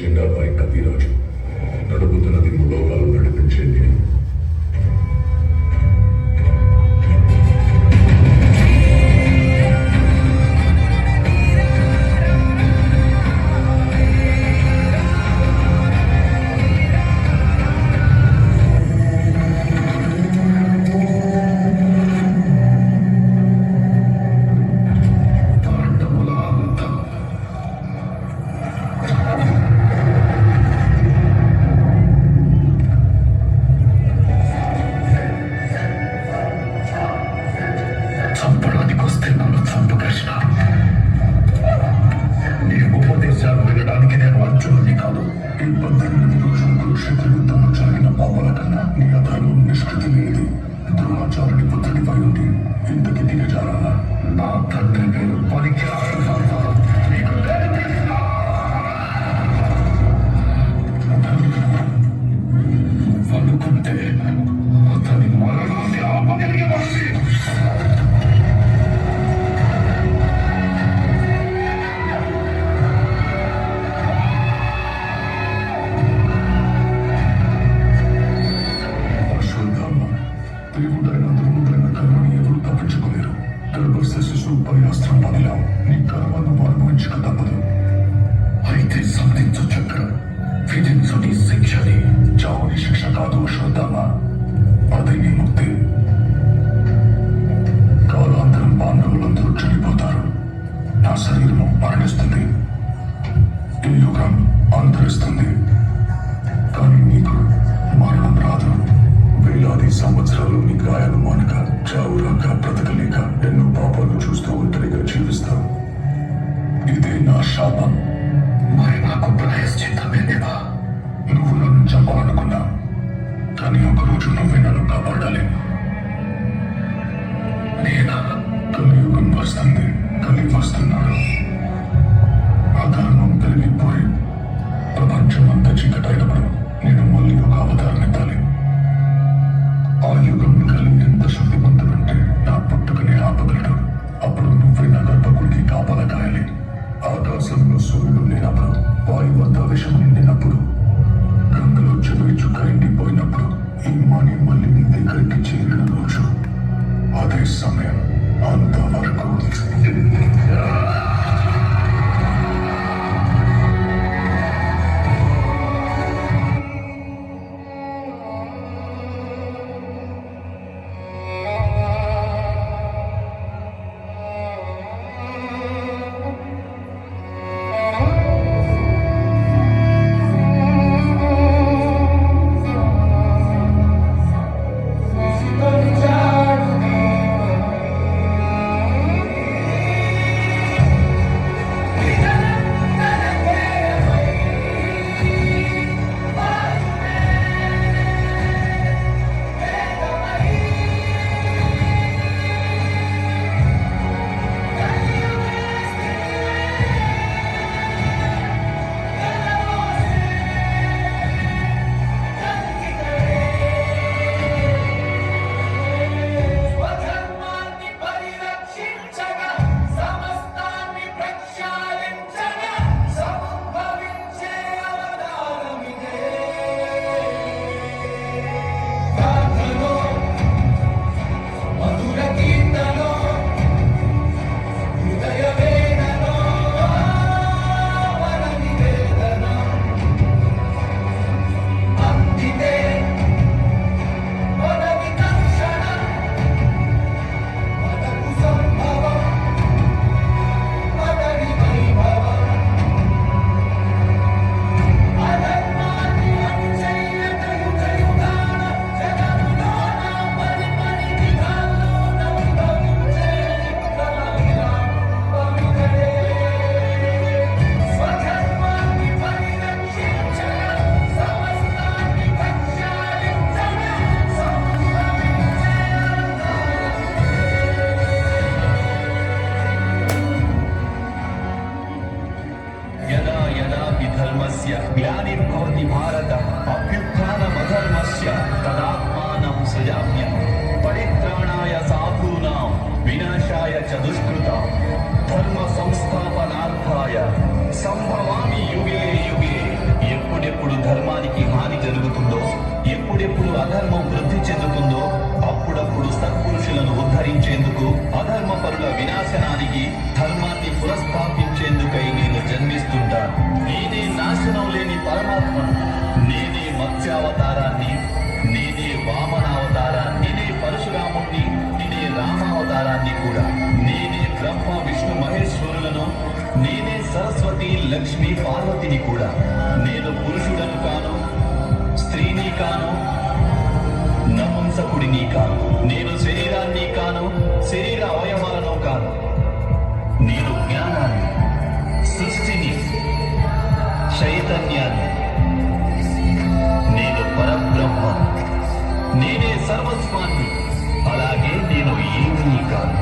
చిన్నబ్బాయి కపిరాజు. నడుపుతున్నది ములోకాలు నడిపించే నేను. చంపడానికి వస్తే నన్ను చంపు కృష్ణ. నీ ఉపదేశాలు వినడానికి నేను అర్జునుడిని కాదు. ఈ 18 రోజులు కురుక్షేత్ర యుద్ధంలో జరిగిన పాపల కన్నా నీ అధర్మం నిష్కృతి లేదు. ద్రోణాచార్యుడి పుత్రుడి పై ఉండి ఇంతకి దిగజారాలా? నా తండ్రి పేరు పనికి అనుకుంటే అతని మరణాన్ని ఆపగలిగే మనిషి. దేవుడైన దేవుడైన కర్మని ఎవరు తప్పించుకోలేరు. గర్భస్థ శిశువుపై అస్త్రం పదిలాం నీ కర్మను అనుభవించక తప్పదు. అయితే సంధించు చక్రం, విధించు నీ శిక్షని. చావుని శిక్ష కాదు శ్రద్ధామా, అది నీ ముక్తి. కాలాంతరం పాండవులందరూ చనిపోతారు. నా శరీరము మరణిస్తుంది. ఈ యుగం అంతరిస్తుంది. కానీ నీకు మరణం రాదు. వేలాది సంవత్సరాలు నీ గాయాలు మానక, చావు రాక, బ్రతకలేక ఎన్నో పాపాలు చూస్తూ ఒంటరిగా జీవిస్తావు. ఇదే నా శాపం. మరి నాకు ప్రాయశ్చిత్తమే లేదా? నువ్వు నన్ను చంపాలనుకున్నా, కానీ ఒకరోజు నువ్వే నన్ను కాపాడాలి. నేనా? కలియుగం వస్తుంది, కలి వస్తున్నాడు. అధర్మం పెరిగిపోయి ప్రపంచం అంతా చీకటైనప్పుడు నేను మళ్ళీ ఒక అవతారం ఎత్తాలి. ఆ యుగం కలిగి ఎంత శక్తివంతుడంటే నా పుట్టుకనే ఆపగలడు. అప్పుడు నువ్వే నా గర్భకుడికి కాపల కాయాలి. ఆకాశంలో సూర్యుడు లేనప్పుడు, వాయువు అంతా విషం నిండినప్పుడు, గంగలో చెవి చుక్క ఎండిపోయినప్పుడు, ఈ మణి మళ్ళీ నీ దగ్గరికి చేరిన రోజు, అదే సమయం. అంతవరకు ధర్మస్య గ్లానిర్భవతి భారత అభ్యుత్థానమధర్మస్య తదాత్మానం సృజామ్యహం పరిత్రాణాయ సాధూనాం వినాశాయ చ దుష్కృతాం ధర్మ సంస్థాపనార్థాయ సంభవామి యుగే యుగే ఎప్పుడెప్పుడు అధర్మం వృద్ధి చెందుతుందో అప్పుడప్పుడు సత్పురుషులను ఉద్ధరించేందుకు, అధర్మ పరుల వినాశనానికి ధర్మాన్ని పునఃస్థాపించేందుకై నేను జన్మిస్తుంటాను. నేనే నాశనం లేని పరమాత్మను, నేనే మత్స్యావతారాన్ని, నేనే వామనావతారాన్ని, నేనే పరశురాముణ్ణి, నేనే రామావతారాన్ని కూడా. నేనే బ్రహ్మ విష్ణు మహేశ్వరులను, నేనే సరస్వతి లక్ష్మి పార్వతిని కూడా. నేను పురుషుడను కాను, స్త్రీని కాను, నపుంసకుడిని కాను. నేను శరీరాన్ని కాను, శరీర అవయవాలను కాను. నేను జ్ఞానాన్ని, సృష్టిని, చైతన్యాన్ని. నేను పరబ్రహ్మ, నేనే సర్వస్వాన్ని. అలాగే నేను ఏమీ కాను.